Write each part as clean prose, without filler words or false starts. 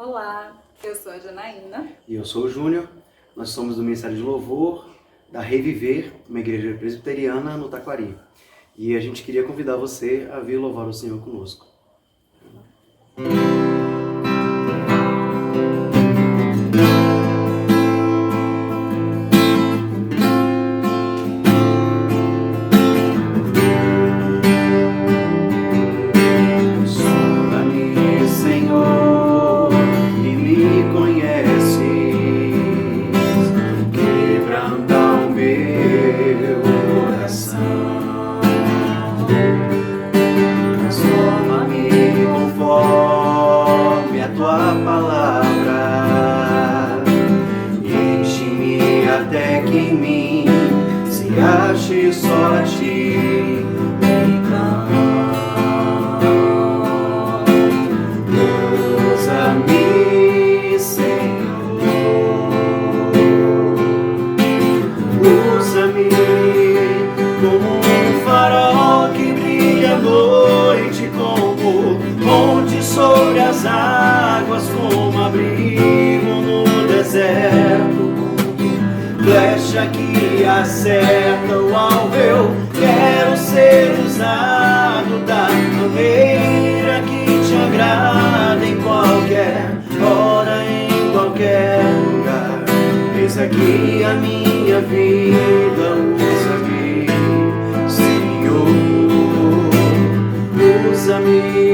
Olá, eu sou a Janaína. E eu sou o Júnior. Nós somos do Ministério de Louvor da Reviver, uma igreja presbiteriana no Taquari. E a gente queria convidar você a vir louvar o Senhor conosco. Ache só a ti, usa-me, Senhor, usa-me como um farol que brilha à noite, como ponte sobre as águas, como abrigo no deserto, flecha que acerta o alvo. Eu quero ser usado da maneira que te agrada, em qualquer hora, em qualquer lugar. Eis aqui a minha vida, usa-me, Senhor, usa-me.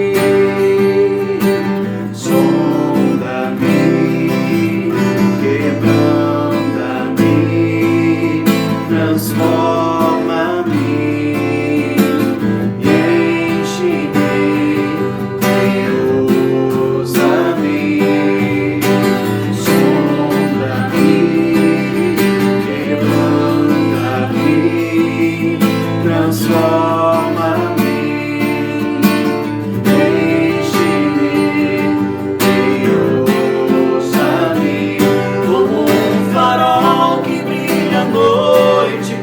Transforma-me e enche-me, usa-me, sonda-me, quebranta-me, transforma-me, enche-me, usa-me, como um farol que brilha à noite,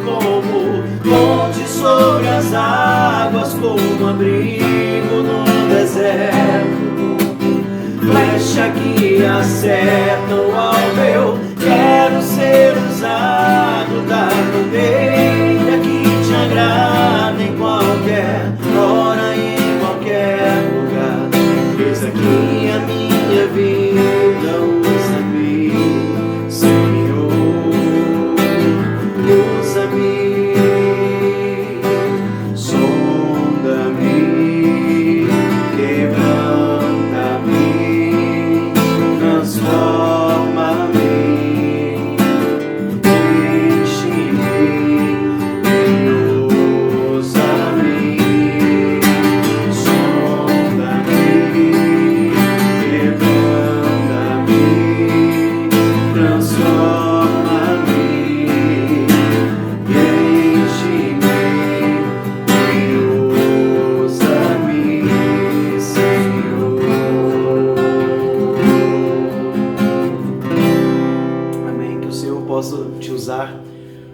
ponte sobre as águas, como abrigo no deserto, flecha que acerta o alvo. Eu quero ser usado da maneira que te agrada, em qualquer hora, em qualquer lugar. Eis aqui a minha vida, usa-me, Senhor, usa-me.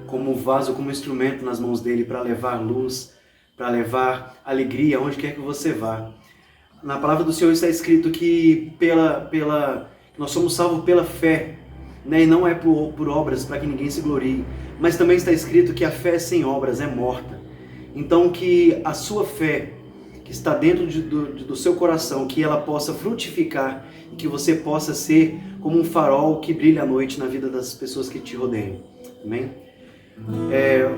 Como vaso, como instrumento nas mãos dele para levar luz, para levar alegria onde quer que você vá. Na palavra do Senhor está escrito que nós somos salvos pela fé, né? E não é por obras para que ninguém se glorie, mas também está escrito que a fé sem obras é morta. Então que a sua fé, que está dentro do seu coração, que ela possa frutificar e que você possa ser como um farol que brilha à noite na vida das pessoas que te rodeiam. Amém?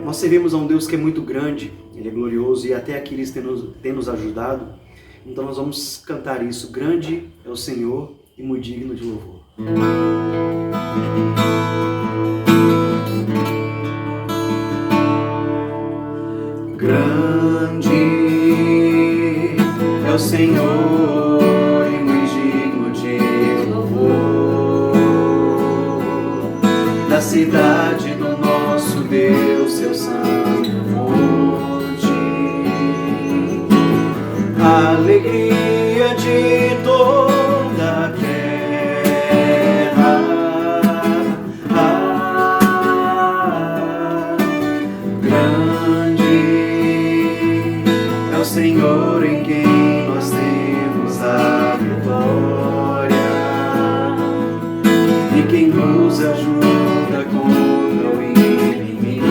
Nós servimos a um Deus que é muito grande, Ele é glorioso e até aqui Ele tem nos ajudado. Então nós vamos cantar isso. Grande é o Senhor e muito digno de louvor. Grande é o Senhor e muito digno de louvor. Da cidade do nosso Deus, seu santo monte, a alegria de toda a terra. Grande é o Senhor em quem nós temos a vitória. quem nos ajuda contra o inimigo.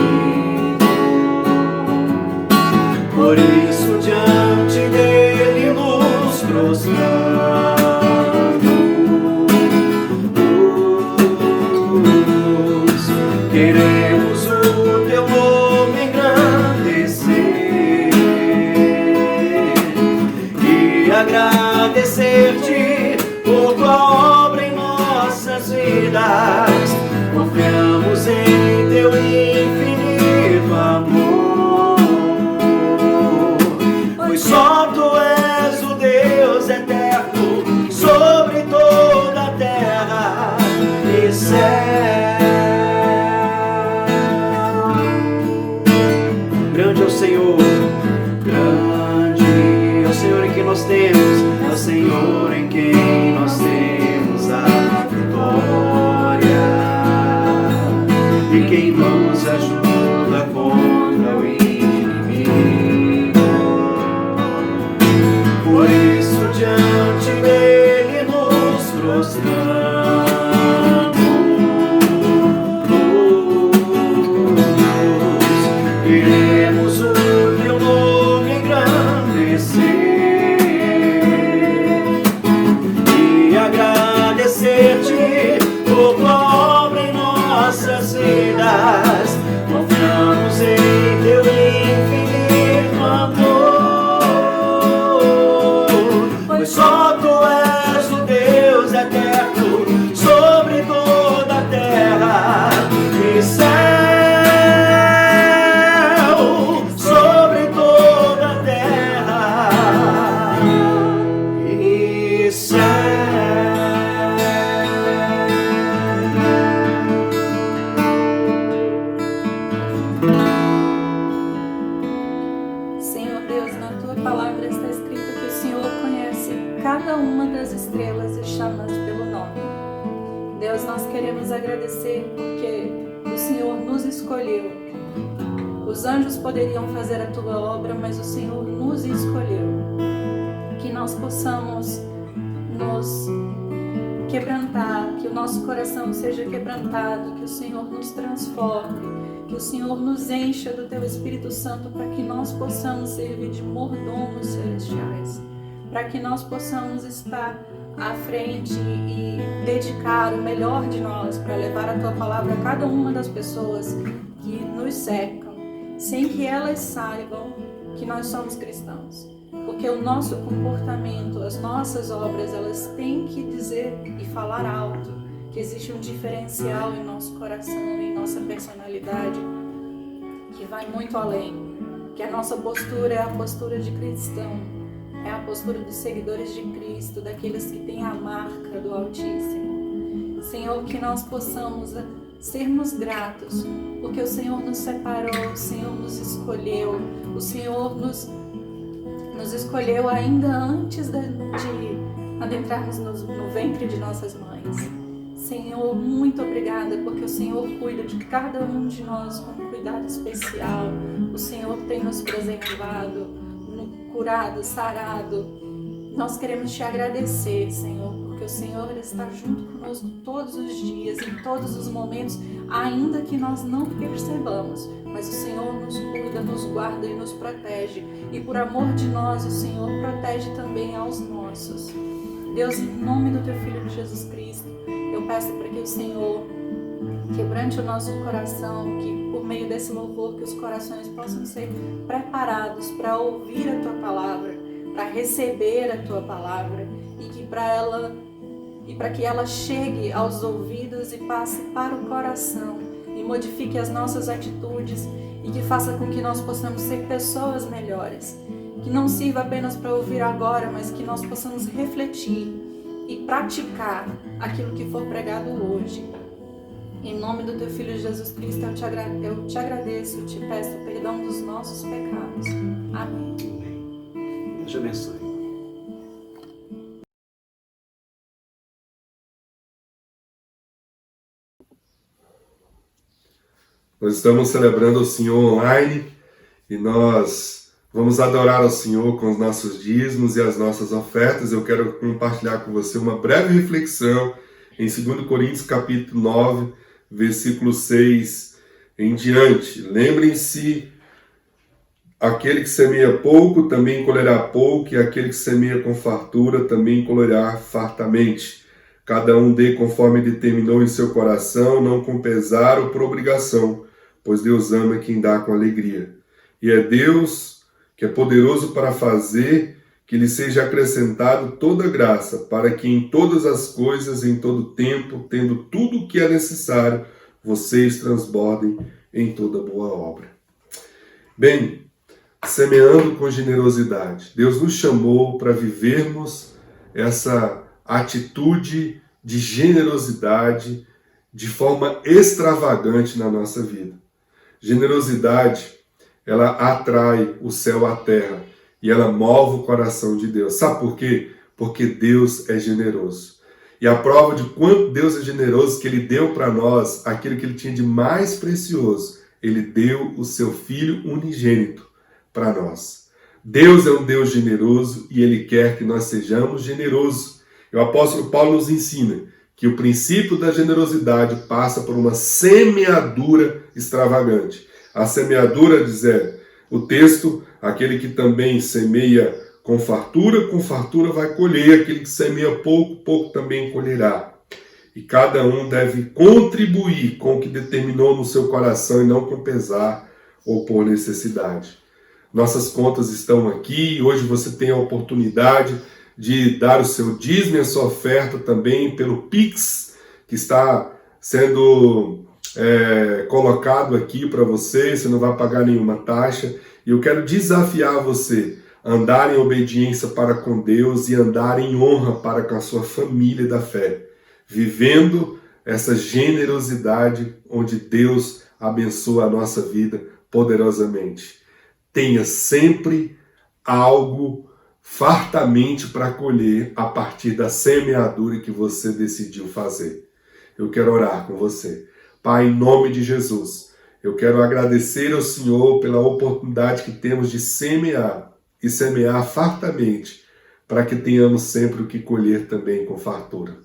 Por isso diante dele nos prostramos, queremos o teu nome engrandecer e agradecer-te por tua obra em nossas vidas. Confiamos em teu infinito amor, pois só tu és o Deus eterno sobre toda a terra e céu. Grande é o Senhor, grande é o Senhor em quem nós temos, é o Senhor em quem nós temos a vitória, e quem nos ajuda contra o inimigo. Por isso diante dele nos prostramos, queremos o teu nome engrandecer e agradecer-te por tua obra em nossas vidas. Confiamos em teu infinito amor, pois só tu és o Deus eterno sobre toda a terra e céu. Sobre toda a terra e céu. Senhor Deus, na tua palavra está escrito que o Senhor conhece cada uma das estrelas e chama-as pelo nome. Deus, nós queremos agradecer porque o Senhor nos escolheu. Os anjos poderiam fazer a tua obra, mas o Senhor nos escolheu. Que nós possamos nos quebrantar, que o nosso coração seja quebrantado, que o Senhor nos transforme, que o Senhor nos encha do teu Espírito Santo para que nós possamos servir de mordomos celestiais, para que nós possamos estar à frente e dedicar o melhor de nós para levar a tua palavra a cada uma das pessoas que nos cercam, sem que elas saibam que nós somos cristãos. Porque o nosso comportamento, as nossas obras, elas têm que dizer e falar alto que existe um diferencial em nosso coração, em nossa personalidade, que vai muito além. Que a nossa postura é a postura de cristão, é a postura dos seguidores de Cristo, daqueles que têm a marca do Altíssimo. Senhor, que nós possamos sermos gratos, porque o Senhor nos separou, o Senhor nos escolheu, o Senhor nos escolheu ainda antes de adentrarmos no ventre de nossas mães. Senhor, muito obrigada, porque o Senhor cuida de cada um de nós com um cuidado especial. O Senhor tem nos preservado, curado, sarado. Nós queremos te agradecer, Senhor, porque o Senhor está junto conosco todos os dias, em todos os momentos, ainda que nós não percebamos. Mas o Senhor nos cuida, nos guarda e nos protege. E por amor de nós, o Senhor protege também aos nossos. Deus, em nome do teu Filho Jesus Cristo, eu peço para que o Senhor quebrante o nosso coração, que por meio desse louvor, que os corações possam ser preparados para ouvir a tua palavra, para receber a tua palavra, e para que ela chegue aos ouvidos e passe para o coração e modifique as nossas atitudes e que faça com que nós possamos ser pessoas melhores. Que não sirva apenas para ouvir agora, mas que nós possamos refletir e praticar aquilo que for pregado hoje. Em nome do teu Filho Jesus Cristo, eu te agradeço, te peço perdão dos nossos pecados. Amém. Deus te abençoe. Nós estamos celebrando o Senhor online e nós vamos adorar ao Senhor com os nossos dízimos e as nossas ofertas. Eu quero compartilhar com você uma breve reflexão em 2 Coríntios capítulo 9, versículo 6 em diante. Lembrem-se, aquele que semeia pouco também colherá pouco, e aquele que semeia com fartura também colherá fartamente. Cada um dê conforme determinou em seu coração, não com pesar ou por obrigação, pois Deus ama quem dá com alegria. E é Deus que é poderoso para fazer que lhe seja acrescentado toda graça, para que em todas as coisas, em todo tempo, tendo tudo o que é necessário, vocês transbordem em toda boa obra. Bem, semeando com generosidade. Deus nos chamou para vivermos essa atitude de generosidade de forma extravagante na nossa vida. Generosidade, ela atrai o céu à terra e ela move o coração de Deus. Sabe por quê? Porque Deus é generoso. E a prova de quanto Deus é generoso, que Ele deu para nós aquilo que Ele tinha de mais precioso. Ele deu o seu Filho unigênito para nós. Deus é um Deus generoso e Ele quer que nós sejamos generosos. E o apóstolo Paulo nos ensina que o princípio da generosidade passa por uma semeadura extravagante. A semeadura, diz o texto, aquele que também semeia com fartura vai colher. Aquele que semeia pouco, pouco também colherá. E cada um deve contribuir com o que determinou no seu coração e não com pesar ou por necessidade. Nossas contas estão aqui e hoje você tem a oportunidade de dar o seu dízimo e a sua oferta também pelo Pix, que está sendo colocado aqui para você não vai pagar nenhuma taxa. E eu quero desafiar você a andar em obediência para com Deus e andar em honra para com a sua família da fé, vivendo essa generosidade onde Deus abençoa a nossa vida poderosamente. Tenha sempre algo fartamente para colher a partir da semeadura que você decidiu fazer. Eu quero orar com você. Pai, em nome de Jesus, eu quero agradecer ao Senhor pela oportunidade que temos de semear e semear fartamente, para que tenhamos sempre o que colher também com fartura.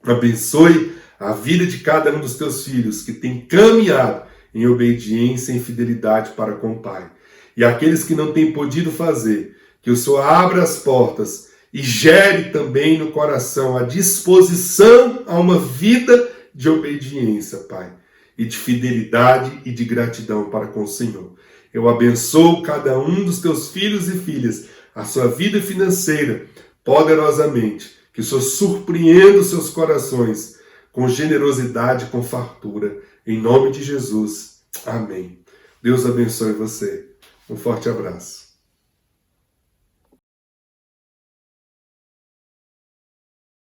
Abençoe a vida de cada um dos teus filhos que tem caminhado em obediência e fidelidade para com o Pai. E aqueles que não têm podido fazer, que o Senhor abra as portas e gere também no coração a disposição a uma vida de obediência, Pai, e de fidelidade e de gratidão para com o Senhor. Eu abençoo cada um dos teus filhos e filhas, a sua vida financeira, poderosamente, que o Senhor surpreenda os seus corações com generosidade, com fartura, em nome de Jesus. Amém. Deus abençoe você. Um forte abraço.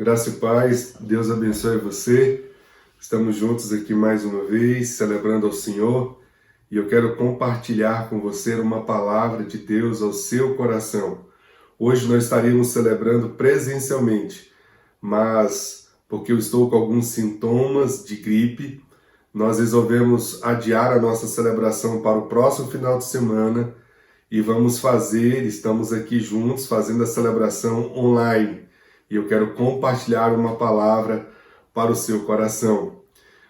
Graça e paz, Deus abençoe você. Estamos juntos aqui mais uma vez, celebrando ao Senhor, e eu quero compartilhar com você uma palavra de Deus ao seu coração. Hoje nós estaríamos celebrando presencialmente, mas porque eu estou com alguns sintomas de gripe, nós resolvemos adiar a nossa celebração para o próximo final de semana e estamos aqui juntos fazendo a celebração online. E eu quero compartilhar uma palavra para o seu coração.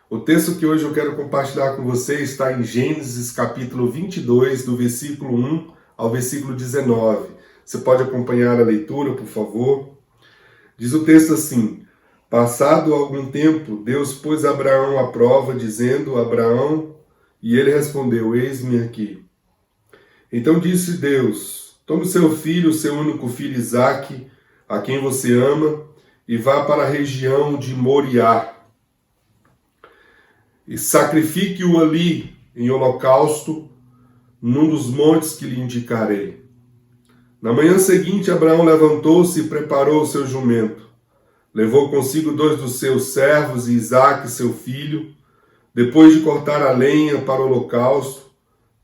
O texto que hoje eu quero compartilhar com você está em Gênesis capítulo 22, do versículo 1 ao versículo 19. Você pode acompanhar a leitura, por favor? Diz o texto assim: Passado algum tempo, Deus pôs Abraão à prova, dizendo: Abraão, e ele respondeu: Eis-me aqui. Então disse Deus: Tome seu filho, seu único filho Isaque, a quem você ama, e vá para a região de Moriá, e sacrifique-o ali em holocausto, num dos montes que lhe indicarei. Na manhã seguinte, Abraão levantou-se e preparou o seu jumento. Levou consigo 2 dos seus servos e Isaque, seu filho. Depois de cortar a lenha para o holocausto,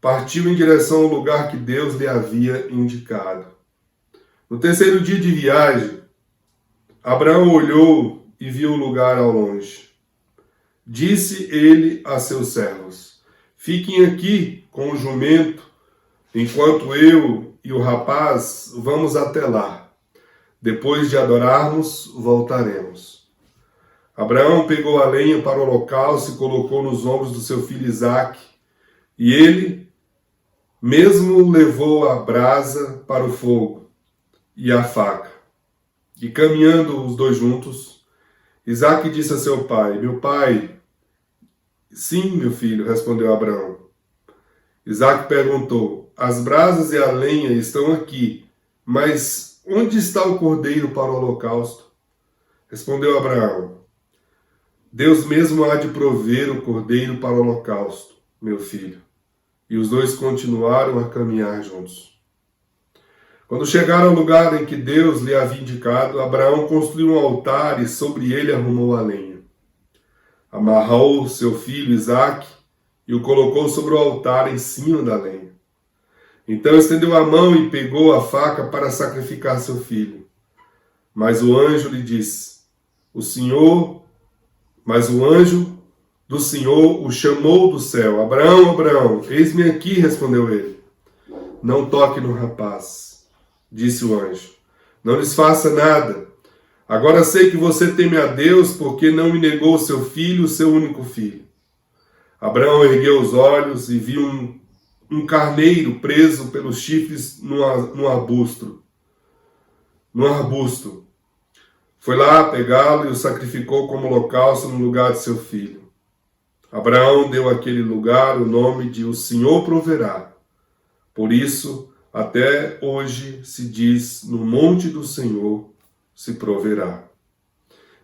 partiu em direção ao lugar que Deus lhe havia indicado. No terceiro dia de viagem, Abraão olhou e viu o lugar ao longe. Disse ele a seus servos: Fiquem aqui com o jumento, enquanto eu e o rapaz vamos até lá. Depois de adorarmos, voltaremos. Abraão pegou a lenha para o holocausto e colocou nos ombros do seu filho Isaque, e ele mesmo levou a brasa para o fogo e a faca. E caminhando os dois juntos, Isaque disse a seu pai: meu pai. Sim, meu filho, respondeu Abraão. Isaque perguntou: as brasas e a lenha estão aqui, mas onde está o cordeiro para o holocausto? Respondeu Abraão: Deus mesmo há de prover o cordeiro para o holocausto, meu filho. E os dois continuaram a caminhar juntos. Quando chegaram ao lugar em que Deus lhe havia indicado, Abraão construiu um altar e sobre ele arrumou a lenha. Amarrou seu filho Isaque e o colocou sobre o altar em cima da lenha. Então estendeu a mão e pegou a faca para sacrificar seu filho. Mas o anjo lhe disse: Mas o anjo do Senhor o chamou do céu. Abraão, Abraão, eis-me aqui, respondeu ele. Não toque no rapaz, disse o anjo. Não lhes faça nada. Agora sei que você teme a Deus, porque não me negou seu filho, o seu único filho. Abraão ergueu os olhos e viu um carneiro preso pelos chifres no arbusto. Foi lá pegá-lo e o sacrificou como holocausto no lugar de seu filho. Abraão deu àquele lugar o nome de O Senhor Proverá. Por isso, até hoje se diz: no monte do Senhor se proverá.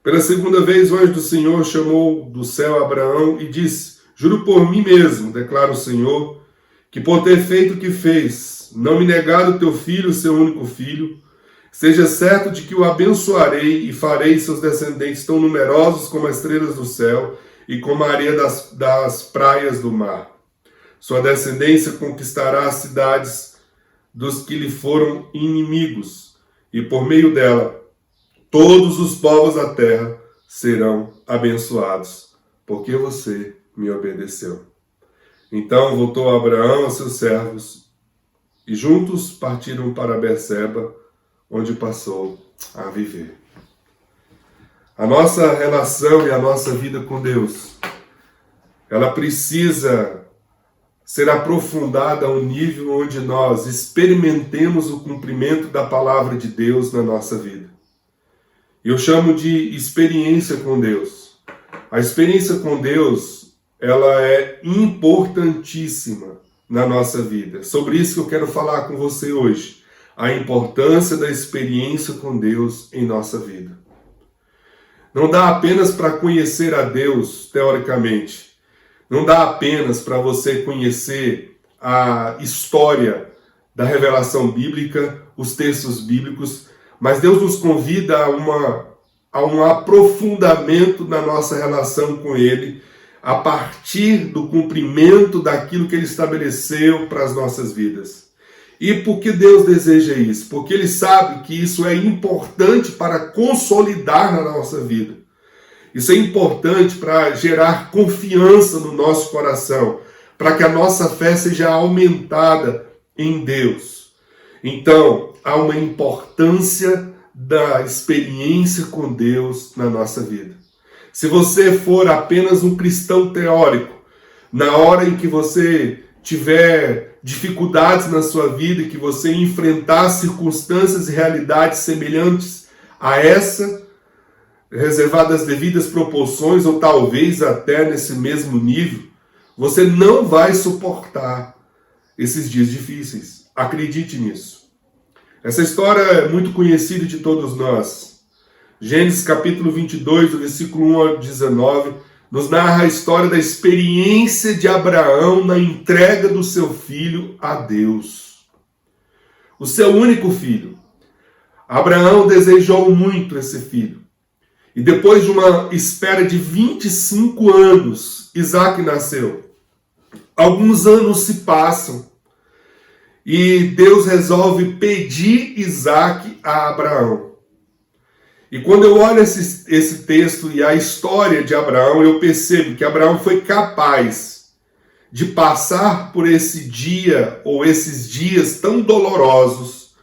Pela segunda vez, o anjo do Senhor chamou do céu Abraão e disse: juro por mim mesmo, declara o Senhor, que por ter feito o que fez, não me negado teu filho, seu único filho, seja certo de que o abençoarei e farei seus descendentes tão numerosos como as estrelas do céu e como a areia das praias do mar. Sua descendência conquistará as cidades dos que lhe foram inimigos, e por meio dela todos os povos da terra serão abençoados, porque você me obedeceu. Então voltou Abraão a seus servos, e juntos partiram para Berseba, onde passou a viver. A nossa relação e a nossa vida com Deus, ela precisa ser aprofundada a um nível onde nós experimentemos o cumprimento da palavra de Deus na nossa vida. Eu chamo de experiência com Deus. A experiência com Deus, ela é importantíssima na nossa vida. Sobre isso que eu quero falar com você hoje. A importância da experiência com Deus em nossa vida. Não dá apenas para conhecer a Deus teoricamente. Não dá apenas para você conhecer a história da revelação bíblica, os textos bíblicos, mas Deus nos convida a um aprofundamento da nossa relação com Ele, a partir do cumprimento daquilo que Ele estabeleceu para as nossas vidas. E por que Deus deseja isso? Porque Ele sabe que isso é importante para consolidar na nossa vida. Isso é importante para gerar confiança no nosso coração, para que a nossa fé seja aumentada em Deus. Então, há uma importância da experiência com Deus na nossa vida. Se você for apenas um cristão teórico, na hora em que você tiver dificuldades na sua vida e que você enfrentar circunstâncias e realidades semelhantes a essa, reservadas as devidas proporções ou talvez até nesse mesmo nível, você não vai suportar esses dias difíceis. Acredite nisso. Essa história é muito conhecida de todos nós. Gênesis capítulo 22, do versículo 1 ao 19, nos narra a história da experiência de Abraão na entrega do seu filho a Deus. O seu único filho. Abraão desejou muito esse filho. E depois de uma espera de 25 anos, Isaque nasceu. Alguns anos se passam e Deus resolve pedir Isaque a Abraão. E quando eu olho esse texto e a história de Abraão, eu percebo que Abraão foi capaz de passar por esse dia ou esses dias tão dolorosos,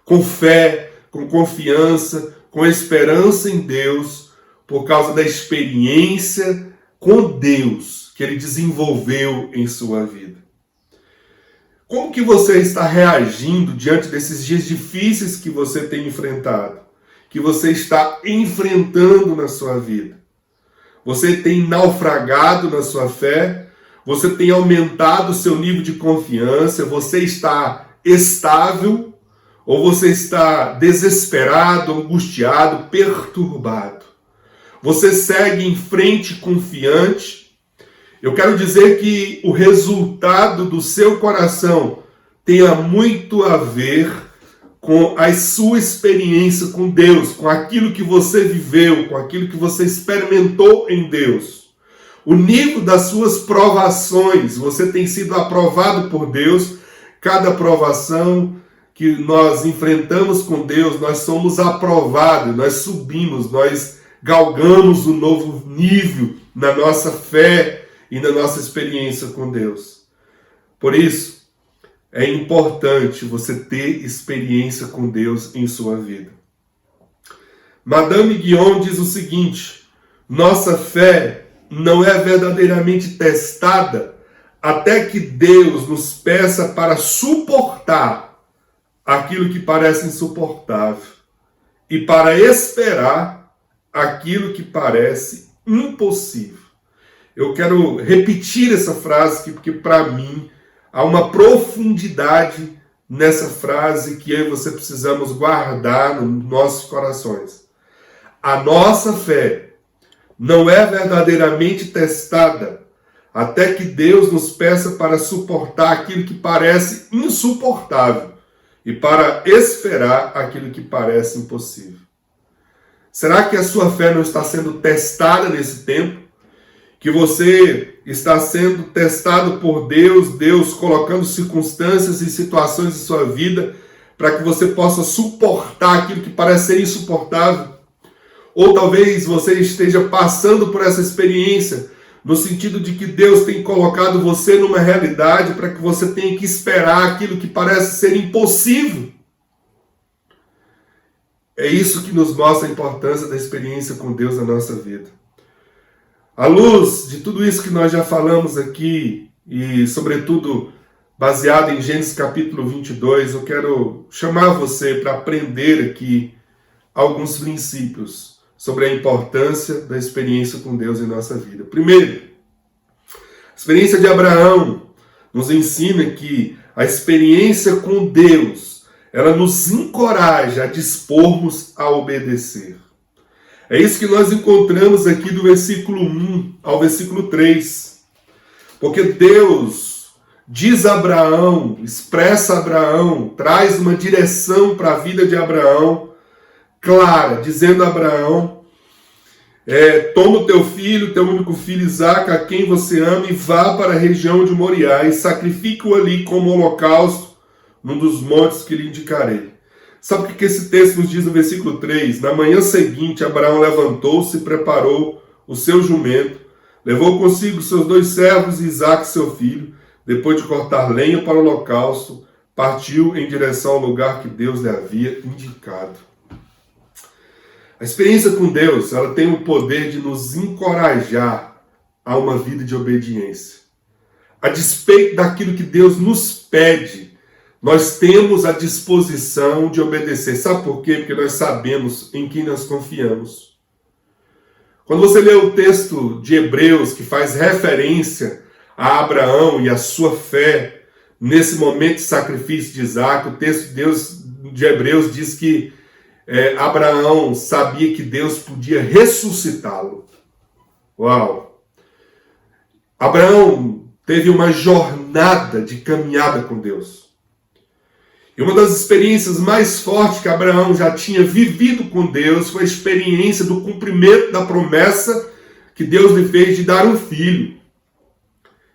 com fé, com confiança, com esperança em Deus, por causa da experiência com Deus que ele desenvolveu em sua vida. Como que você está reagindo diante desses dias difíceis que você tem enfrentado? Que você está enfrentando na sua vida? Você tem naufragado na sua fé? Você tem aumentado o seu nível de confiança? Você está estável? Ou você está desesperado, angustiado, perturbado? Você segue em frente confiante? Eu quero dizer que o resultado do seu coração tenha muito a ver com a sua experiência com Deus, com aquilo que você viveu, com aquilo que você experimentou em Deus. O nível das suas provações, você tem sido aprovado por Deus. Cada provação que nós enfrentamos com Deus, nós somos aprovados, nós subimos, nós galgamos um novo nível na nossa fé e na nossa experiência com Deus. Por isso, é importante você ter experiência com Deus em sua vida. Madame Guyon diz o seguinte: nossa fé não é verdadeiramente testada até que Deus nos peça para suportar aquilo que parece insuportável e para esperar aquilo que parece impossível. Eu quero repetir essa frase aqui, porque para mim há uma profundidade nessa frase que eu e você precisamos guardar nos nossos corações. A nossa fé não é verdadeiramente testada até que Deus nos peça para suportar aquilo que parece insuportável e para esperar aquilo que parece impossível. Será que a sua fé não está sendo testada nesse tempo? Que você está sendo testado por Deus, Deus colocando circunstâncias e situações em sua vida para que você possa suportar aquilo que parece ser insuportável? Ou talvez você esteja passando por essa experiência no sentido de que Deus tem colocado você numa realidade para que você tenha que esperar aquilo que parece ser impossível. É isso que nos mostra a importância da experiência com Deus na nossa vida. À luz de tudo isso que nós já falamos aqui, e sobretudo baseado em Gênesis capítulo 22, eu quero chamar você para aprender aqui alguns princípios sobre a importância da experiência com Deus em nossa vida. Primeiro, a experiência de Abraão nos ensina que a experiência com Deus, ela nos encoraja a dispormos a obedecer. É isso que nós encontramos aqui do versículo 1 ao versículo 3. Porque Deus diz a Abraão, expressa a Abraão, traz uma direção para a vida de Abraão clara, dizendo a Abraão: toma o teu filho, teu único filho Isaque, a quem você ama, e vá para a região de Moriá e sacrifique-o ali como holocausto num dos montes que lhe indicarei. Sabe o que esse texto nos diz no versículo 3? Na manhã seguinte, Abraão levantou-se e preparou o seu jumento, levou consigo seus 2 servos e Isaque, seu filho. Depois de cortar lenha para o holocausto, partiu em direção ao lugar que Deus lhe havia indicado. A experiência com Deus, ela tem o poder de nos encorajar a uma vida de obediência. A despeito daquilo que Deus nos pede, nós temos a disposição de obedecer. Sabe por quê? Porque nós sabemos em quem nós confiamos. Quando você lê o texto de Hebreus, que faz referência a Abraão e a sua fé nesse momento de sacrifício de Isaque, o texto de Hebreus diz que Abraão sabia que Deus podia ressuscitá-lo. Uau! Abraão teve uma jornada de caminhada com Deus. E uma das experiências mais fortes que Abraão já tinha vivido com Deus foi a experiência do cumprimento da promessa que Deus lhe fez de dar um filho.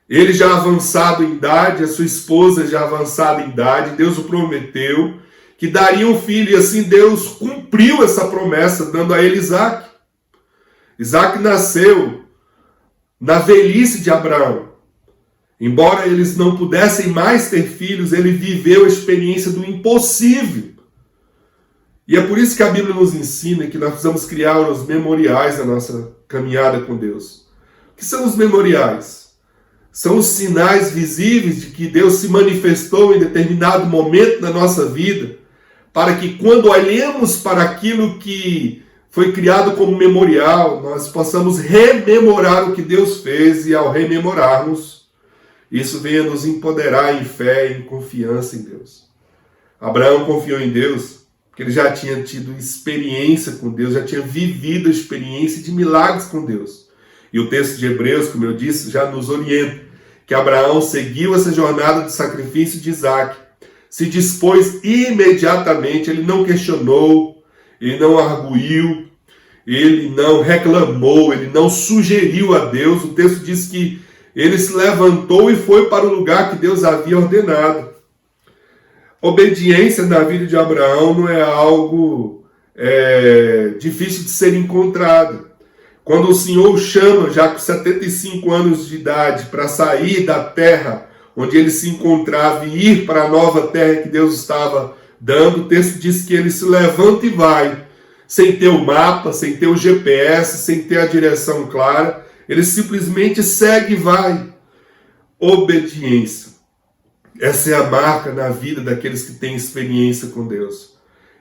Ele já avançado em idade, a sua esposa já avançada em idade, Deus o prometeu que daria um filho, e assim Deus cumpriu essa promessa, dando a ele Isaque. Isaque nasceu na velhice de Abraão. Embora eles não pudessem mais ter filhos, ele viveu a experiência do impossível. E é por isso que a Bíblia nos ensina que nós precisamos criar os memoriais da nossa caminhada com Deus. O que são os memoriais? São os sinais visíveis de que Deus se manifestou em determinado momento da nossa vida, para que quando olhemos para aquilo que foi criado como memorial, nós possamos rememorar o que Deus fez, e ao rememorarmos, isso venha nos empoderar em fé e em confiança em Deus. Abraão confiou em Deus porque ele já tinha tido experiência com Deus, já tinha vivido a experiência de milagres com Deus. E o texto de Hebreus, como eu disse, já nos orienta que Abraão seguiu essa jornada de sacrifício de Isaac, se dispôs imediatamente, ele não questionou, ele não arguiu, ele não reclamou, ele não sugeriu a Deus. O texto diz que ele se levantou e foi para o lugar que Deus havia ordenado. Obediência na vida de Abraão não é algo difícil de ser encontrado. Quando o Senhor o chama, já com 75 anos de idade, para sair da terra onde ele se encontrava e ir para a nova terra que Deus estava dando, o texto diz que ele se levanta e vai, sem ter o mapa, sem ter o GPS, sem ter a direção clara, ele simplesmente segue e vai. Obediência. Essa é a marca na vida daqueles que têm experiência com Deus.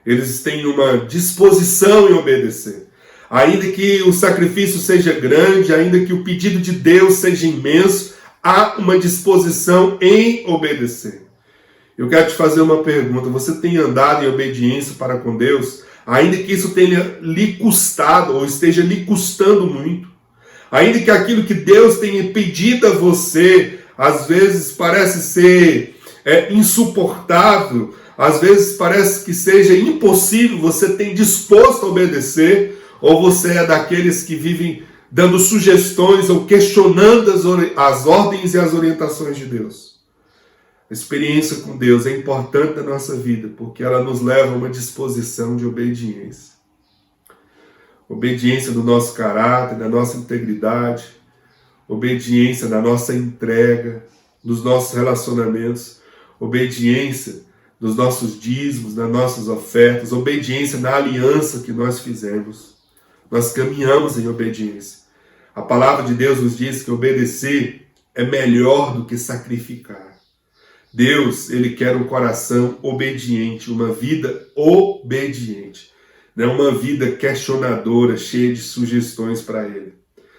Eles têm uma disposição em obedecer. Ainda que o sacrifício seja grande, ainda que o pedido de Deus seja imenso, há uma disposição em obedecer. Eu quero te fazer uma pergunta. Você tem andado em obediência para com Deus, ainda que isso tenha lhe custado ou esteja lhe custando muito? Ainda que aquilo que Deus tenha pedido a você, às vezes parece ser insuportável, às vezes parece que seja impossível, você tem disposto a obedecer, ou você é daqueles que vivem dando sugestões ou questionando as ordens e as orientações de Deus? A experiência com Deus é importante na nossa vida, porque ela nos leva a uma disposição de obediência. Obediência do nosso caráter, da nossa integridade, obediência da nossa entrega, dos nossos relacionamentos, obediência dos nossos dízimos, das nossas ofertas, obediência na aliança que nós fizemos. Nós caminhamos em obediência. A palavra de Deus nos diz que obedecer é melhor do que sacrificar. Deus, ele quer um coração obediente, uma vida obediente, não uma vida questionadora, cheia de sugestões para ele.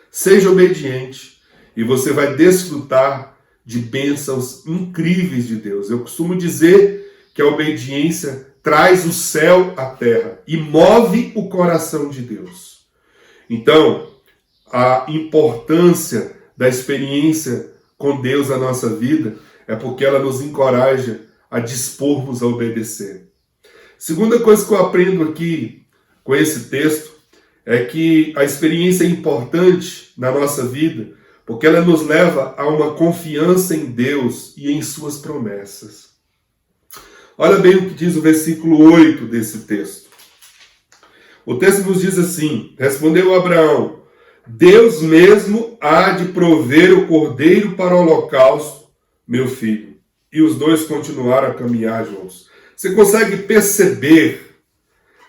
Seja obediente e você vai desfrutar de bênçãos incríveis de Deus. Eu costumo dizer que a obediência traz o céu à terra e move o coração de Deus. Então, a importância da experiência com Deus na nossa vida é porque ela nos encoraja a dispormos a obedecer. Segunda coisa que eu aprendo aqui com esse texto é que a experiência é importante na nossa vida porque ela nos leva a uma confiança em Deus e em suas promessas. Olha bem o que diz o versículo 8 desse texto. O texto nos diz assim: respondeu Abraão, Deus mesmo há de prover o cordeiro para o holocausto, meu filho. E os dois continuaram a caminhar juntos. Você consegue perceber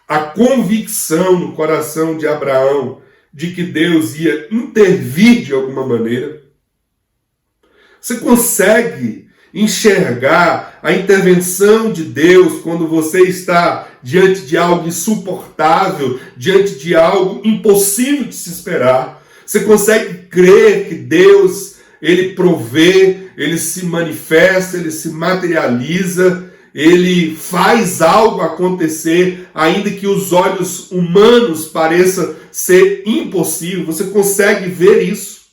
a convicção no coração de Abraão de que Deus ia intervir de alguma maneira? Você consegue enxergar a intervenção de Deus quando você está diante de algo insuportável, diante de algo impossível de se esperar? Você consegue crer que Deus, ele provê, ele se manifesta, ele se materializa, ele faz algo acontecer, ainda que os olhos humanos pareçam ser impossível? Você consegue ver isso?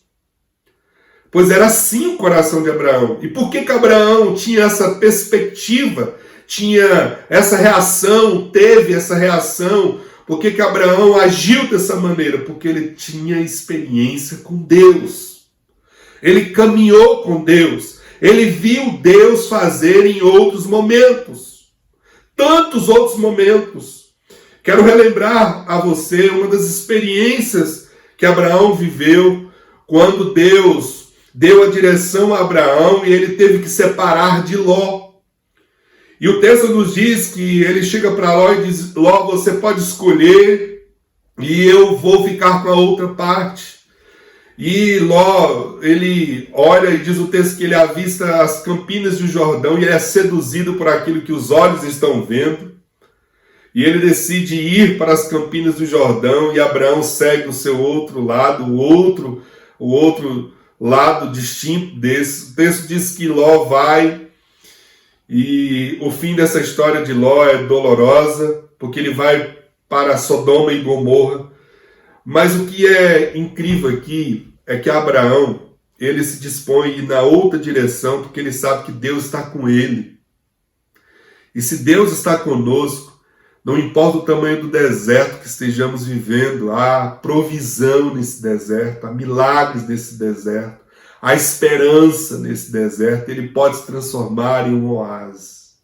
Pois era assim o coração de Abraão. E por que Abraão tinha essa perspectiva, tinha essa reação, teve essa reação? Por que Abraão agiu dessa maneira? Porque ele tinha experiência com Deus. Ele caminhou com Deus. Ele viu Deus fazer em outros momentos. Tantos outros momentos. Quero relembrar a você uma das experiências que Abraão viveu quando Deus deu a direção a Abraão e ele teve que separar de Ló. E o texto nos diz que ele chega para Ló e diz: Ló, você pode escolher e eu vou ficar com a outra parte. E Ló, ele olha e diz o texto que ele avista as campinas do Jordão e ele é seduzido por aquilo que os olhos estão vendo. E ele decide ir para as campinas do Jordão e Abraão segue o seu outro lado, o outro lado distinto desse. O texto diz que Ló vai e o fim dessa história de Ló é dolorosa, porque ele vai para Sodoma e Gomorra. Mas o que é incrível aqui é que Abraão, ele se dispõe a ir na outra direção, porque ele sabe que Deus está com ele. E se Deus está conosco, não importa o tamanho do deserto que estejamos vivendo, há provisão nesse deserto, há milagres nesse deserto, há esperança nesse deserto, ele pode se transformar em um oásis.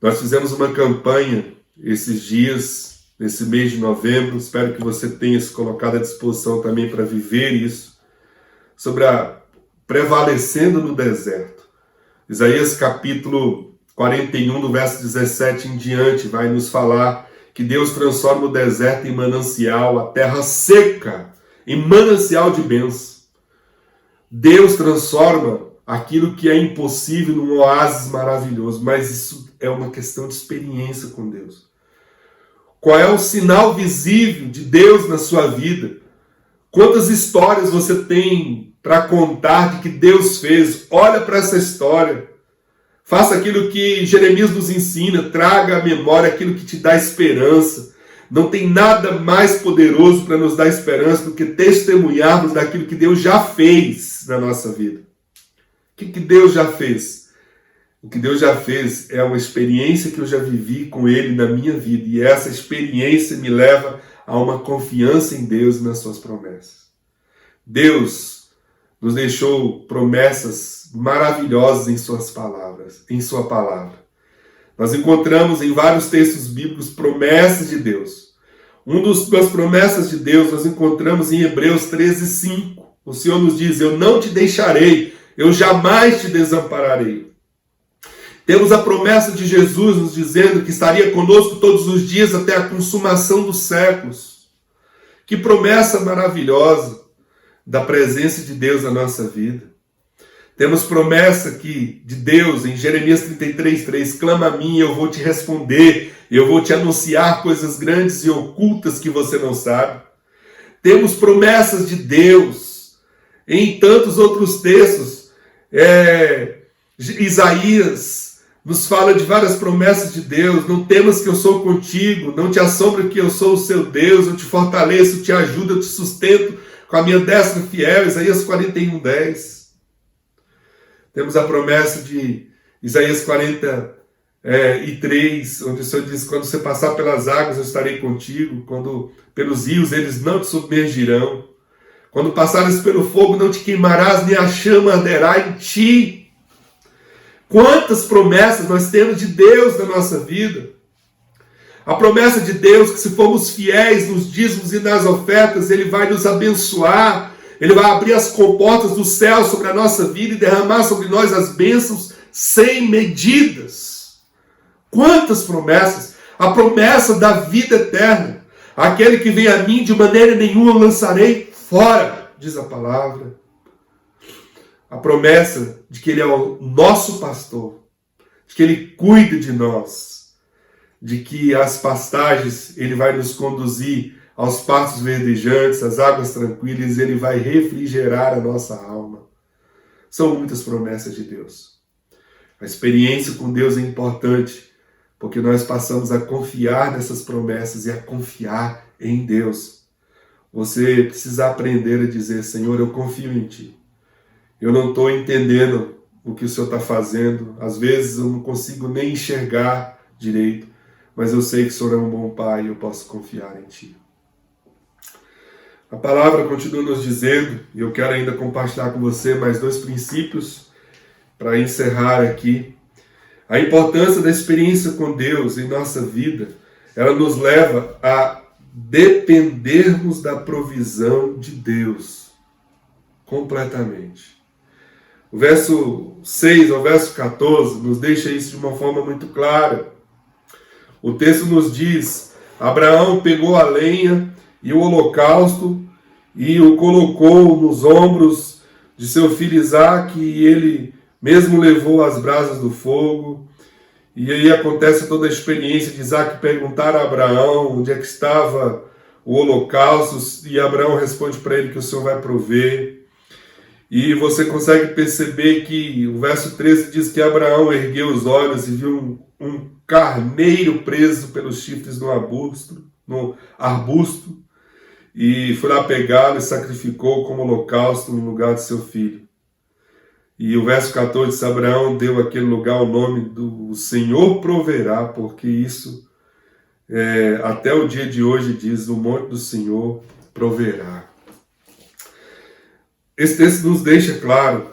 Nós fizemos uma campanha esses dias, nesse mês de novembro, espero que você tenha se colocado à disposição também para viver isso, sobre a prevalecendo no deserto. Isaías capítulo 41, do verso 17 em diante, vai nos falar que Deus transforma o deserto em manancial, a terra seca em manancial de bênção. Deus transforma aquilo que é impossível num oásis maravilhoso, mas isso é uma questão de experiência com Deus. Qual é o sinal visível de Deus na sua vida? Quantas histórias você tem para contar de que Deus fez? Olha para essa história. Faça aquilo que Jeremias nos ensina, traga à memória aquilo que te dá esperança. Não tem nada mais poderoso para nos dar esperança do que testemunharmos daquilo que Deus já fez na nossa vida. O que Deus já fez? O que Deus já fez é uma experiência que eu já vivi com Ele na minha vida. E essa experiência me leva a uma confiança em Deus e nas suas promessas. Deus nos deixou promessas maravilhosas em suas palavras, em sua palavra. Nós encontramos em vários textos bíblicos promessas de Deus. Das promessas de Deus nós encontramos em Hebreus 13:5. O Senhor nos diz: eu não te deixarei, eu jamais te desampararei. Temos a promessa de Jesus nos dizendo que estaria conosco todos os dias até a consumação dos séculos. Que promessa maravilhosa da presença de Deus na nossa vida. Temos promessa aqui de Deus em Jeremias 33:3, clama a mim e eu vou te responder, eu vou te anunciar coisas grandes e ocultas que você não sabe. Temos promessas de Deus em tantos outros textos. Isaías nos fala de várias promessas de Deus. Não temas que eu sou contigo, não te assombra que eu sou o seu Deus, eu te fortaleço, te ajudo, eu te sustento com a minha destra fiel. Isaías 41:10. Temos a promessa de Isaías 43, onde o Senhor diz: quando você passar pelas águas eu estarei contigo, quando pelos rios eles não te submergirão, quando passares pelo fogo não te queimarás, nem a chama arderá em ti. Quantas promessas nós temos de Deus na nossa vida. A promessa de Deus que se formos fiéis nos dízimos e nas ofertas, Ele vai nos abençoar, Ele vai abrir as comportas do céu sobre a nossa vida e derramar sobre nós as bênçãos sem medidas. Quantas promessas! A promessa da vida eterna. Aquele que vem a mim, de maneira nenhuma eu lançarei fora, diz a palavra. A promessa de que Ele é o nosso pastor, de que Ele cuida de nós, de que as pastagens Ele vai nos conduzir aos pastos verdejantes, às águas tranquilas, Ele vai refrigerar a nossa alma. São muitas promessas de Deus. A experiência com Deus é importante, porque nós passamos a confiar nessas promessas e a confiar em Deus. Você precisa aprender a dizer: Senhor, eu confio em Ti. Eu não estou entendendo o que o Senhor está fazendo. Às vezes eu não consigo nem enxergar direito, mas eu sei que o Senhor é um bom Pai e eu posso confiar em Ti. A palavra continua nos dizendo, e eu quero ainda compartilhar com você mais 2 princípios para encerrar aqui. A importância da experiência com Deus em nossa vida, ela nos leva a dependermos da provisão de Deus completamente. O verso 6 ao verso 14 nos deixa isso de uma forma muito clara. O texto nos diz: Abraão pegou a lenha e o holocausto e o colocou nos ombros de seu filho Isaque, e ele mesmo levou as brasas do fogo. E aí acontece toda a experiência de Isaque perguntar a Abraão onde é que estava o holocausto, e Abraão responde para ele que o Senhor vai prover. E você consegue perceber que o verso 13 diz que Abraão ergueu os olhos e viu um carneiro preso pelos chifres no arbusto, e foi lá pegá-lo e sacrificou como holocausto no lugar de seu filho. E o verso 14 diz: Abraão deu àquele lugar o nome do Senhor proverá, porque isso até o dia de hoje diz: o monte do Senhor proverá. Esse texto nos deixa claro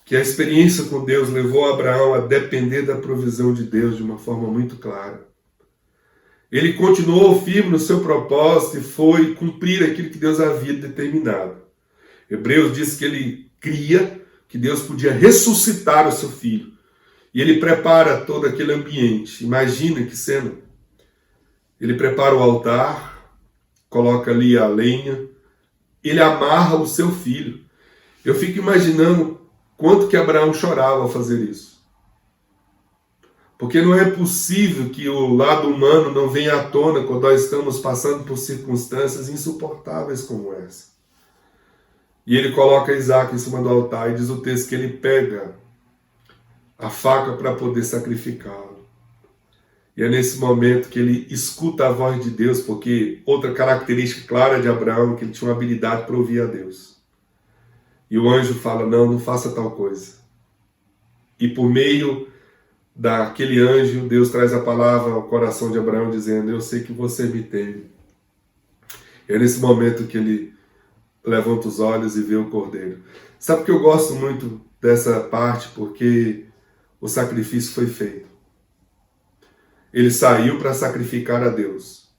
que a experiência com Deus levou Abraão a depender da provisão de Deus de uma forma muito clara. Ele continuou firme no seu propósito e foi cumprir aquilo que Deus havia determinado. Hebreus diz que ele cria que Deus podia ressuscitar o seu filho. E ele prepara todo aquele ambiente. Imagina que cena. Ele prepara o altar, coloca ali a lenha, ele amarra o seu filho. Eu fico imaginando quanto que Abraão chorava ao fazer isso. Porque não é possível que o lado humano não venha à tona quando nós estamos passando por circunstâncias insuportáveis como essa. E ele coloca Isaque em cima do altar e diz o texto que ele pega a faca para poder sacrificá-lo. E é nesse momento que ele escuta a voz de Deus, porque outra característica clara de Abraão é que ele tinha uma habilidade para ouvir a Deus. E o anjo fala: não faça tal coisa. E por meio daquele anjo, Deus traz a palavra ao coração de Abraão, dizendo: eu sei que você me teme. E é nesse momento que ele levanta os olhos e vê o cordeiro. Sabe que eu gosto muito dessa parte? Porque o sacrifício foi feito. Ele saiu para sacrificar a Deus.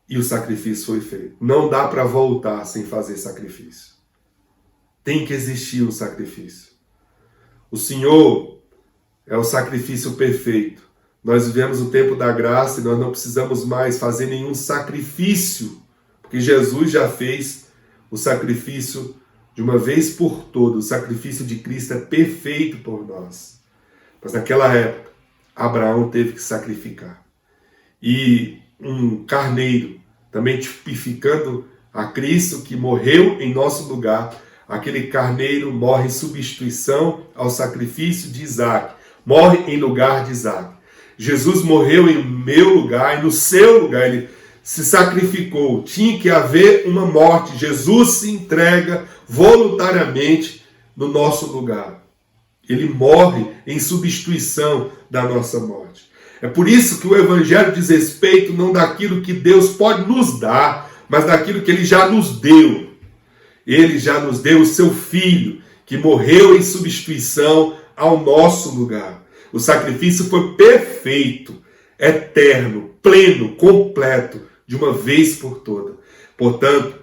E o sacrifício foi feito. Não dá para voltar sem fazer sacrifício. Tem que existir um sacrifício. O Senhor é o sacrifício perfeito. Nós vivemos o tempo da graça e nós não precisamos mais fazer nenhum sacrifício, porque Jesus já fez o sacrifício de uma vez por todas. O sacrifício de Cristo é perfeito por nós. Mas naquela época, Abraão teve que sacrificar. E um carneiro, também tipificando a Cristo que morreu em nosso lugar. Aquele carneiro morre em substituição ao sacrifício de Isaque. Morre em lugar de Isaque. Jesus morreu em meu lugar e no seu lugar. Ele se sacrificou. Tinha que haver uma morte. Jesus se entrega voluntariamente no nosso lugar. Ele morre em substituição da nossa morte. É por isso que o Evangelho diz respeito não daquilo que Deus pode nos dar, mas daquilo que Ele já nos deu. Ele já nos deu o seu Filho, que morreu em substituição ao nosso lugar. O sacrifício foi perfeito, eterno, pleno, completo, de uma vez por toda. Portanto,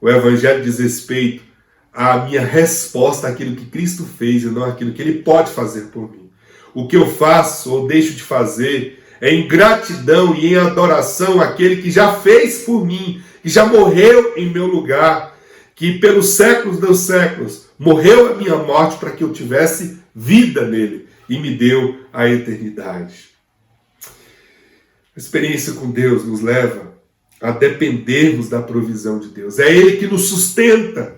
o Evangelho diz respeito à minha resposta àquilo que Cristo fez e não àquilo que Ele pode fazer por mim. O que eu faço ou deixo de fazer é em gratidão e em adoração àquele que já fez por mim, que já morreu em meu lugar, que pelos séculos dos séculos morreu a minha morte para que eu tivesse vida nele e me deu a eternidade. A experiência com Deus nos leva a dependermos da provisão de Deus. É Ele que nos sustenta,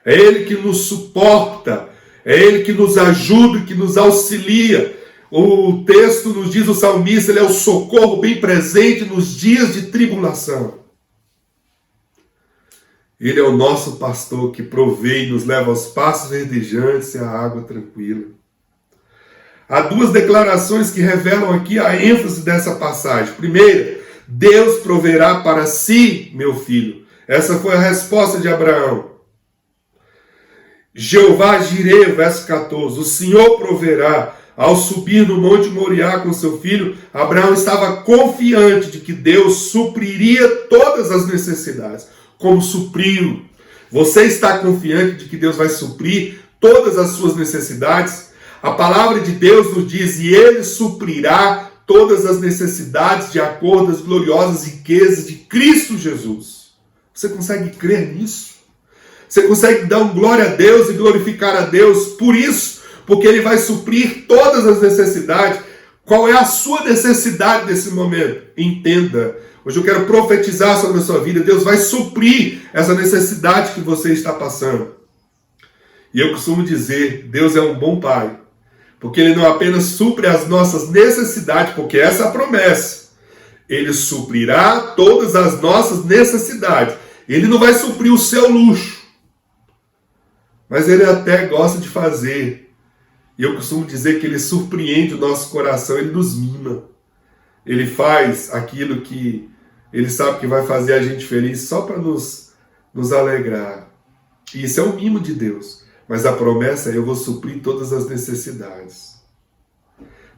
é Ele que nos suporta, é Ele que nos ajuda, que nos auxilia. O texto nos diz, o salmista, Ele é o socorro bem presente nos dias de tribulação. Ele é o nosso pastor que provê e nos leva aos pastos verdejantes e à água tranquila. Há duas declarações que revelam aqui a ênfase dessa passagem. Primeira, Deus proverá para si, meu filho. Essa foi a resposta de Abraão. Jeová Jireh, verso 14, o Senhor proverá. Ao subir no Monte Moriá com seu filho, Abraão estava confiante de que Deus supriria todas as necessidades. Como supriu. Você está confiante de que Deus vai suprir todas as suas necessidades? A palavra de Deus nos diz, e Ele suprirá todas as necessidades de acordo às gloriosas riquezas de Cristo Jesus. Você consegue crer nisso? Você consegue dar um glória a Deus e glorificar a Deus por isso? Porque Ele vai suprir todas as necessidades. Qual é a sua necessidade nesse momento? Entenda. Hoje eu quero profetizar sobre a sua vida. Deus vai suprir essa necessidade que você está passando. E eu costumo dizer, Deus é um bom Pai. Porque Ele não apenas supre as nossas necessidades, porque essa é a promessa. Ele suprirá todas as nossas necessidades. Ele não vai suprir o seu luxo. Mas Ele até gosta de fazer. E eu costumo dizer que Ele surpreende o nosso coração, Ele nos mima. Ele faz aquilo que Ele sabe que vai fazer a gente feliz só para nos alegrar. E isso é um mimo de Deus. Mas a promessa é: eu vou suprir todas as necessidades.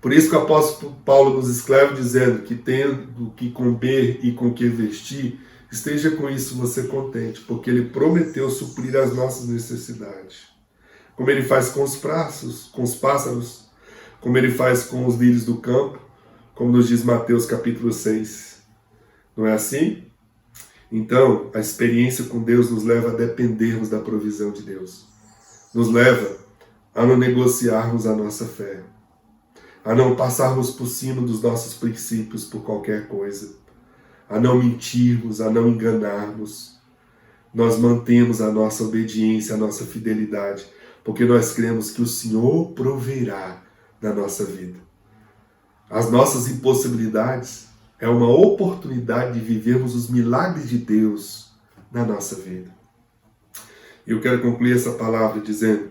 Por isso que o apóstolo Paulo nos escreve dizendo que tendo que comer e com que vestir, esteja com isso você contente, porque Ele prometeu suprir as nossas necessidades. Como Ele faz com os pássaros, como Ele faz com os lírios do campo, como nos diz Mateus capítulo 6. Não é assim? Então, a experiência com Deus nos leva a dependermos da provisão de Deus. Nos leva a não negociarmos a nossa fé, a não passarmos por cima dos nossos princípios por qualquer coisa, a não mentirmos, a não enganarmos. Nós mantemos a nossa obediência, a nossa fidelidade, porque nós cremos que o Senhor proverá na nossa vida. As nossas impossibilidades é uma oportunidade de vivermos os milagres de Deus na nossa vida. E eu quero concluir essa palavra dizendo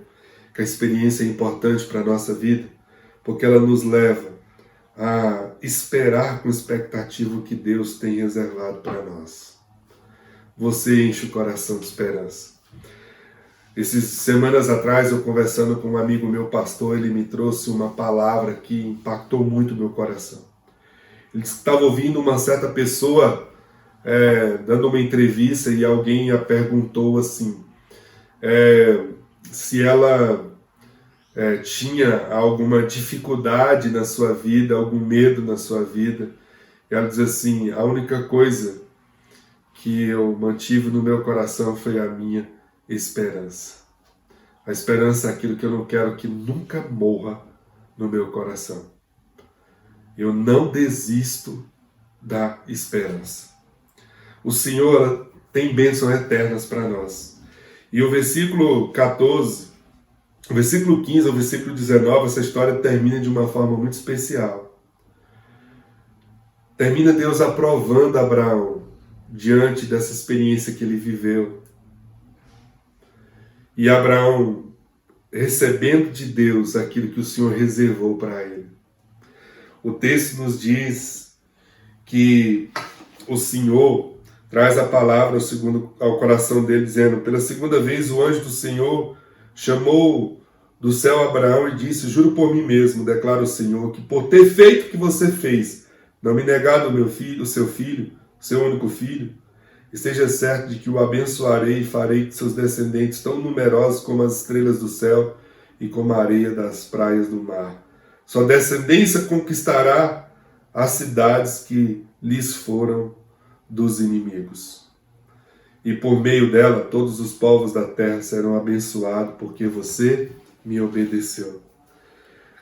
que a experiência é importante para a nossa vida, porque ela nos leva a esperar com expectativa o que Deus tem reservado para nós. Você enche o coração de esperança. Essas semanas atrás, eu conversando com um amigo meu pastor, ele me trouxe uma palavra que impactou muito o meu coração. Ele disse que estava ouvindo uma certa pessoa dando uma entrevista e alguém a perguntou assim, se ela tinha alguma dificuldade na sua vida, algum medo na sua vida. E ela diz assim: a única coisa que eu mantive no meu coração foi a minha esperança. A esperança é aquilo que eu não quero que nunca morra no meu coração. Eu não desisto da esperança. O Senhor tem bênçãos eternas para nós. E o versículo 14, o versículo 15 ao versículo 19, essa história termina de uma forma muito especial. Termina Deus aprovando Abraão diante dessa experiência que ele viveu. E Abraão recebendo de Deus aquilo que o Senhor reservou para ele. O texto nos diz que o Senhor traz a palavra ao coração dele, dizendo: pela segunda vez o anjo do Senhor chamou do céu Abraão e disse: juro por mim mesmo, declara o Senhor, que por ter feito o que você fez, não me negado o meu filho, o seu único filho, esteja certo de que o abençoarei e farei de seus descendentes tão numerosos como as estrelas do céu e como a areia das praias do mar. Sua descendência conquistará as cidades que lhes foram dos inimigos. E por meio dela todos os povos da terra serão abençoados, porque você me obedeceu.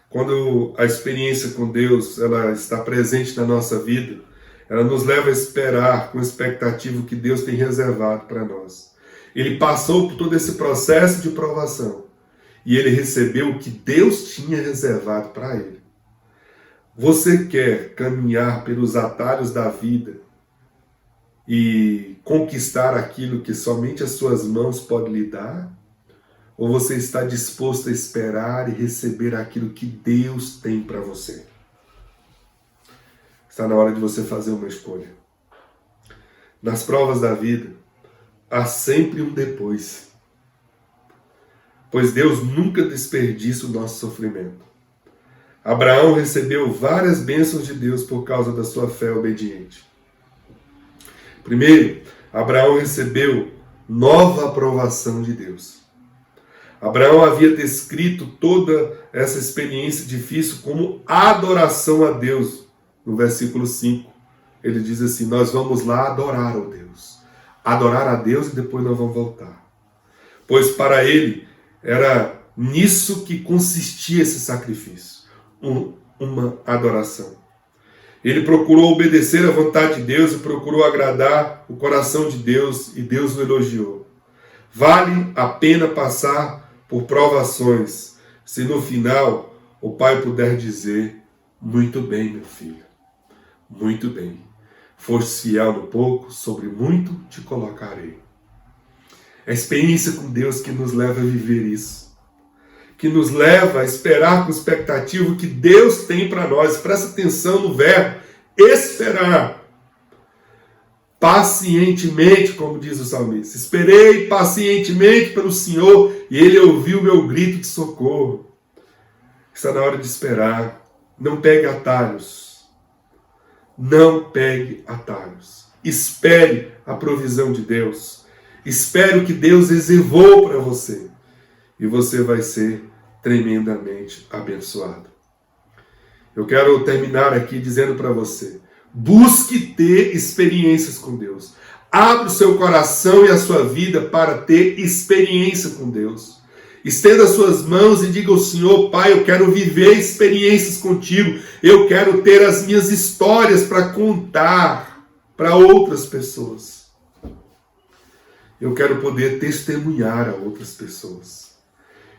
Quando a experiência com Deus ela está presente na nossa vida, ela nos leva a esperar com expectativa o que Deus tem reservado para nós. Ele passou por todo esse processo de provação e ele recebeu o que Deus tinha reservado para ele. Você quer caminhar pelos atalhos da vida e conquistar aquilo que somente as suas mãos podem lhe dar? Ou você está disposto a esperar e receber aquilo que Deus tem para você? Está na hora de você fazer uma escolha. Nas provas da vida, há sempre um depois. Pois Deus nunca desperdiça o nosso sofrimento. Abraão recebeu várias bênçãos de Deus por causa da sua fé obediente. Primeiro, Abraão recebeu nova aprovação de Deus. Abraão havia descrito toda essa experiência difícil como adoração a Deus. No versículo 5, ele diz assim: nós vamos lá adorar a Deus. Adorar a Deus e depois nós vamos voltar. Pois para ele era nisso que consistia esse sacrifício, uma adoração. Ele procurou obedecer à vontade de Deus e procurou agradar o coração de Deus, e Deus o elogiou. Vale a pena passar por provações, se no final o pai puder dizer: muito bem, meu filho, muito bem. Foste fiel no pouco, sobre muito te colocarei. É a experiência com Deus que nos leva a viver isso, que nos leva a esperar com expectativa o que Deus tem para nós. Presta atenção no verbo esperar. Pacientemente, como diz o salmista. Esperei pacientemente pelo Senhor e Ele ouviu o meu grito de socorro. Está na hora de esperar. Não pegue atalhos. Não pegue atalhos. Espere a provisão de Deus. Espere o que Deus reservou para você. E você vai ser tremendamente abençoado. Eu quero terminar aqui dizendo para você: busque ter experiências com Deus. Abra o seu coração e a sua vida para ter experiência com Deus. Estenda as suas mãos e diga ao Senhor: Pai, eu quero viver experiências contigo. Eu quero ter as minhas histórias para contar para outras pessoas. Eu quero poder testemunhar a outras pessoas.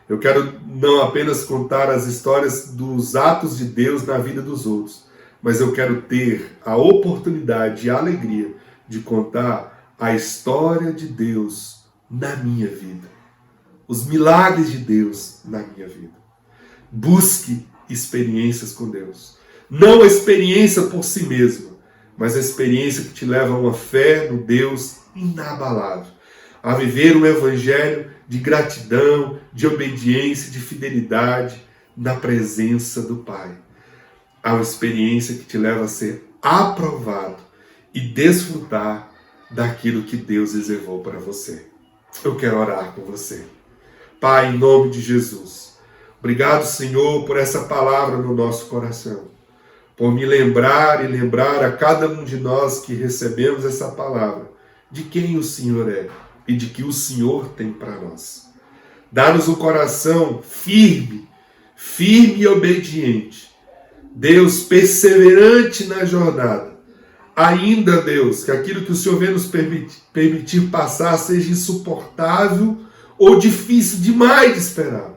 Eu quero não apenas contar as histórias dos atos de Deus na vida dos outros, mas eu quero ter a oportunidade e a alegria de contar a história de Deus na minha vida. Os milagres de Deus na minha vida. Busque experiências com Deus. Não a experiência por si mesma, mas a experiência que te leva a uma fé no Deus inabalável. A viver um evangelho de gratidão, de obediência, de fidelidade na presença do Pai. Há uma experiência que te leva a ser aprovado e desfrutar daquilo que Deus reservou para você. Eu quero orar com você. Pai, em nome de Jesus, obrigado, Senhor, por essa palavra no nosso coração, por me lembrar e lembrar a cada um de nós que recebemos essa palavra, de quem o Senhor é e de que o Senhor tem para nós. Dá-nos um coração firme e obediente, Deus, perseverante na jornada. Ainda, Deus, que aquilo que o Senhor vem nos permitir passar seja insuportável ou difícil demais de esperar.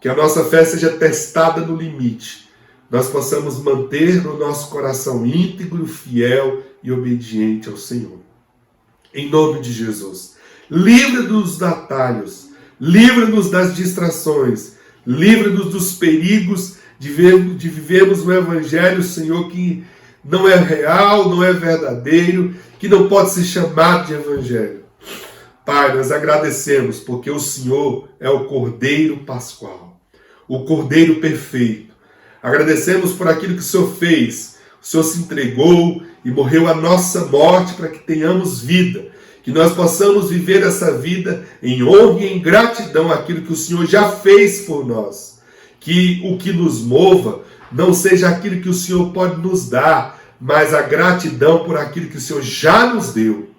Que a nossa fé seja testada no limite. Nós possamos manter no nosso coração íntegro, fiel e obediente ao Senhor. Em nome de Jesus. Livra-nos dos atalhos. Livra-nos das distrações. Livra-nos dos perigos de vivermos um evangelho, Senhor, que não é real, não é verdadeiro, que não pode ser chamado de evangelho. Pai, nós agradecemos porque o Senhor é o Cordeiro Pascual, o Cordeiro Perfeito. Agradecemos por aquilo que o Senhor fez. O Senhor se entregou e morreu a nossa morte para que tenhamos vida, que nós possamos viver essa vida em honra e em gratidão àquilo que o Senhor já fez por nós. Que o que nos mova não seja aquilo que o Senhor pode nos dar, mas a gratidão por aquilo que o Senhor já nos deu,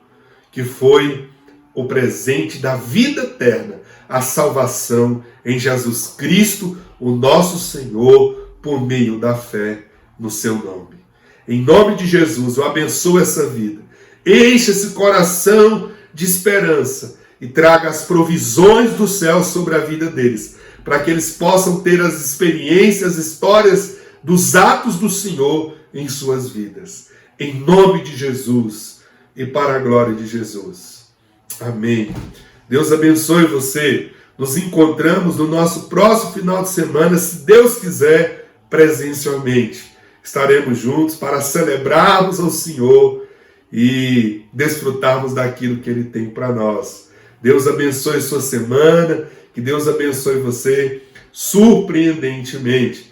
que foi o presente da vida eterna, a salvação em Jesus Cristo, o nosso Senhor, por meio da fé no seu nome. Em nome de Jesus, eu abençoo essa vida. Encha esse coração de esperança e traga as provisões do céu sobre a vida deles, para que eles possam ter as experiências, as histórias dos atos do Senhor em suas vidas. Em nome de Jesus e para a glória de Jesus. Amém. Deus abençoe você. Nos encontramos no nosso próximo final de semana, se Deus quiser, presencialmente. Estaremos juntos para celebrarmos ao Senhor e desfrutarmos daquilo que Ele tem para nós. Deus abençoe sua semana, que Deus abençoe você surpreendentemente.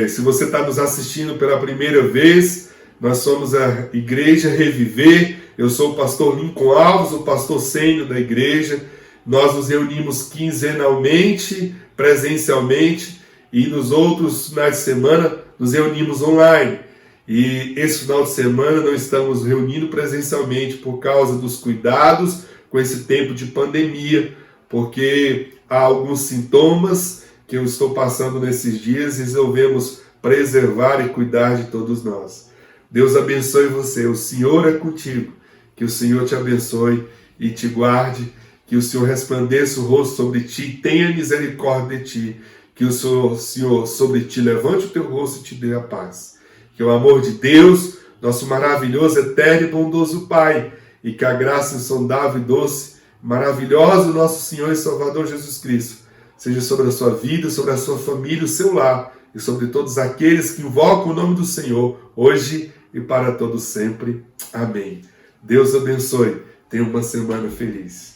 Se você está nos assistindo pela primeira vez, nós somos a Igreja Reviver. Eu sou o pastor Lincoln Alves, o pastor sênior da igreja. nós nos reunimos quinzenalmente, presencialmente, e nos outros finais de semana nos reunimos online. E esse final de semana não estamos reunindo presencialmente por causa dos cuidados com esse tempo de pandemia, porque há alguns sintomas que eu estou passando nesses dias e resolvemos preservar e cuidar de todos nós. Deus abençoe você, o Senhor é contigo, que o Senhor te abençoe e te guarde, que o Senhor resplandeça o rosto sobre ti, tenha misericórdia de ti, que o Senhor sobre ti levante o teu rosto e te dê a paz. Que o amor de Deus, nosso maravilhoso, eterno e bondoso Pai, e que a graça insondável e doce, maravilhosa do nosso Senhor e Salvador Jesus Cristo, seja sobre a sua vida, sobre a sua família, o seu lar, e sobre todos aqueles que invocam o nome do Senhor, hoje e para todos sempre. Amém. Deus abençoe. Tenha uma semana feliz.